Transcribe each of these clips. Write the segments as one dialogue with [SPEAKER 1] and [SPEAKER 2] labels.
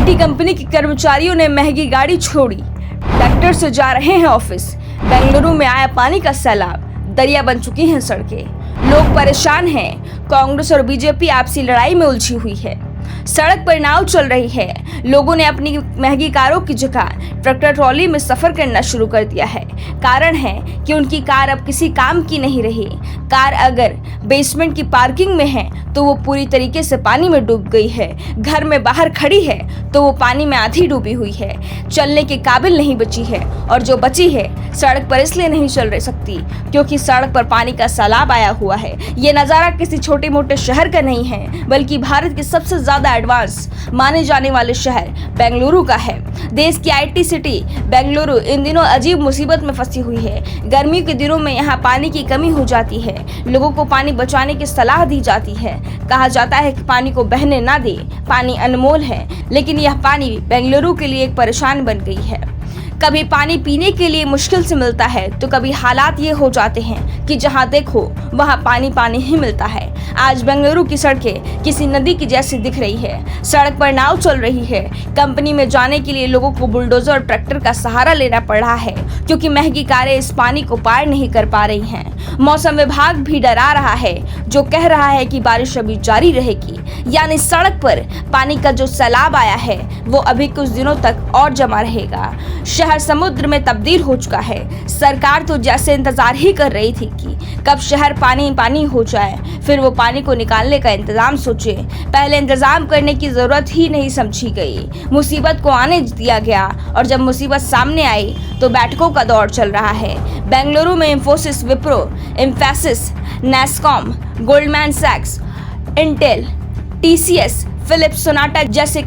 [SPEAKER 1] IT company के कर्मचारियों ने महंगी गाड़ी छोड़ी, ट्रैक्टर से जा रहे हैं ऑफिस। बेंगलुरु में आया पानी का सैलाब, दरिया बन चुकी हैं सड़कें, लोग परेशान हैं। कांग्रेस और बीजेपी आपसी लड़ाई में उलझी हुई है। सड़क पर नाव चल रही है। लोगों ने अपनी महंगी कारों की जगह ट्रैक्टर ट्रॉली में सफर करना शुरू कर दिया है। कारण है कि उनकी कार अब किसी काम की नहीं रही। कार अगर बेसमेंट की पार्किंग में है तो वो पूरी तरीके से पानी में डूब गई है। घर में बाहर खड़ी है तो वो पानी में आधी डूबी हुई है, चलने के काबिल नहीं बची है। और जो बची है सड़क पर इसलिए नहीं चल रह सकती क्योंकि सड़क पर पानी का सैलाब आया हुआ है। ये नज़ारा किसी छोटे मोटे शहर का नहीं है, बल्कि भारत के सबसे ज्यादा एडवांस माने जाने वाले शहर बेंगलुरु का है। देश की आईटी सिटी बेंगलुरु इन दिनों अजीब मुसीबत में फंसी हुई है। गर्मियों के दिनों में यहाँ पानी की कमी हो जाती है। लोगों को पानी बचाने की सलाह दी जाती है। कहा जाता है कि पानी को बहने ना दे, पानी अनमोल है। लेकिन यह पानी बेंगलुरु के लिए एक परेशान बन गई है। कभी पानी पीने के लिए मुश्किल से मिलता है तो कभी हालात ये हो जाते हैं कि जहां देखो वहां पानी पानी ही मिलता है। आज बेंगलुरु की सड़कें किसी नदी की जैसी दिख रही है। सड़क पर नाव चल रही है। कंपनी में जाने के लिए लोगों को बुलडोजर और ट्रैक्टर का सहारा लेना पड़ रहा है क्योंकि महंगी कारें इस पानी को पार नहीं कर पा रही हैं। मौसम विभाग भी डरा रहा है, जो कह रहा है कि बारिश अभी जारी रहेगी। यानी सड़क पर पानी का जो सैलाब आया है वो अभी कुछ दिनों तक और जमा रहेगा। शहर समुद्र में तब्दील हो चुका है। सरकार तो जैसे इंतजार ही कर रही थी कि कब शहर पानी पानी हो जाए, फिर वो पानी को निकालने का इंतजाम सोचे। पहले इंतजाम करने की जरूरत ही नहीं समझी गई, मुसीबत को आने दिया गया। और जब मुसीबत सामने आई तो बैठकों का दौर चल रहा है। बेंगलुरु में इंफोसिस, विप्रो, एम्फैसिस, नैस्कॉम, गोल्डमैन सैक्स, इंटेल, टीसीएस, फिलिप्स, सोनाटा जैसे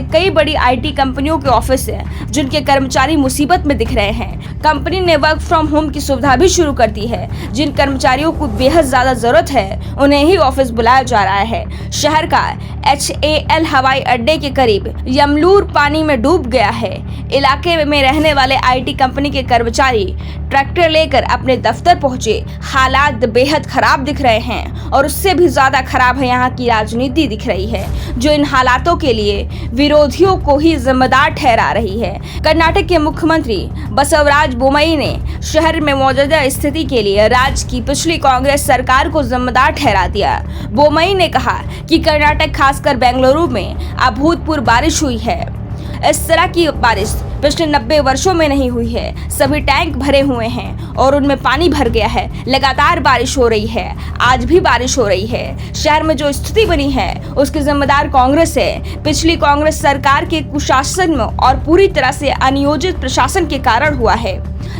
[SPEAKER 1] कई बड़ी आईटी कंपनियों के ऑफिस हैं जिनके कर्मचारी मुसीबत में दिख रहे हैं। कंपनी ने वर्क फ्रॉम होम की सुविधा भी शुरू कर दी है। जिन कर्मचारियों को बेहद ज्यादा जरूरत है उन्हें ही ऑफिस बुलाया जा रहा है। शहर का HAL हवाई अड्डे के करीब यमलूर पानी में डूब गया है। इलाके में रहने वाले आईटी कंपनी के कर्मचारी ट्रैक्टर लेकर अपने दफ्तर पहुंचे। हालात बेहद खराब दिख रहे हैं और उससे भी ज्यादा खराब है यहाँ की राजनीति दिख रही है, जो इन हालातों के लिए विरोधियों को ही जिम्मेदार ठहरा रही है। कर्नाटक के मुख्यमंत्री बसवराज बोमई ने शहर में मौजूदा स्थिति के लिए राज्य की पिछली कांग्रेस सरकार को जिम्मेदार ठहरा दिया। बोमई ने कहा कि कर्नाटक खासकर बेंगलुरु में अभूतपूर्व बारिश हुई है। इस तरह की बारिश पिछले 90 वर्षों में नहीं हुई है। सभी टैंक भरे हुए हैं और उनमें पानी भर गया है। लगातार बारिश हो रही है, आज भी बारिश हो रही है। शहर में जो स्थिति बनी है उसकी जिम्मेदार कांग्रेस है। पिछली कांग्रेस सरकार के कुशासन में और पूरी तरह से अनियोजित प्रशासन के कारण हुआ है।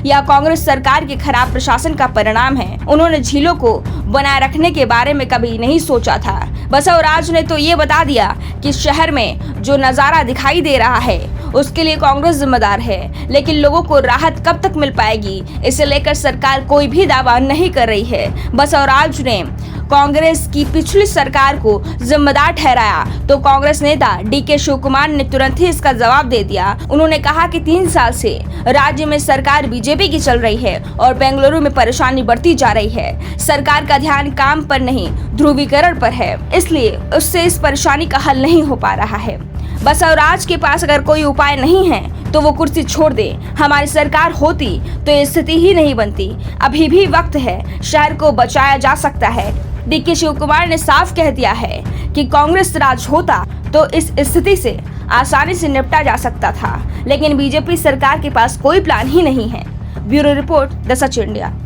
[SPEAKER 1] यह कांग्रेस सरकार के खराब प्रशासन का परिणाम है। उन्होंने झीलों को बनाए रखने के बारे में कभी नहीं सोचा था। बसवराज ने तो ये बता दिया कि शहर में जो नजारा दिखाई दे रहा है उसके लिए कांग्रेस जिम्मेदार है, लेकिन लोगों को राहत कब तक मिल पाएगी इसे लेकर सरकार कोई भी दावा नहीं कर रही है। बसवराज ने कांग्रेस की पिछली सरकार को जिम्मेदार ठहराया तो कांग्रेस नेता DK शिवकुमार ने तुरंत ही इसका जवाब दे दिया। उन्होंने कहा कि 3 साल से राज्य में सरकार बीजेपी की चल रही है और बेंगलुरु में परेशानी बढ़ती जा रही है। सरकार का ध्यान काम पर नहीं ध्रुवीकरण पर है, इसलिए उससे इस परेशानी का हल नहीं हो पा रहा है। बसवराज के पास अगर कोई उपाय नहीं है तो वो कुर्सी छोड़ दे। हमारी सरकार होती तो ये स्थिति ही नहीं बनती। अभी भी वक्त है, शहर को बचाया जा सकता है। DK शिवकुमार ने साफ कह दिया है कि कांग्रेस राज होता तो इस स्थिति से आसानी से निपटा जा सकता था, लेकिन बीजेपी सरकार के पास कोई प्लान ही नहीं है। Bureau report, the such India.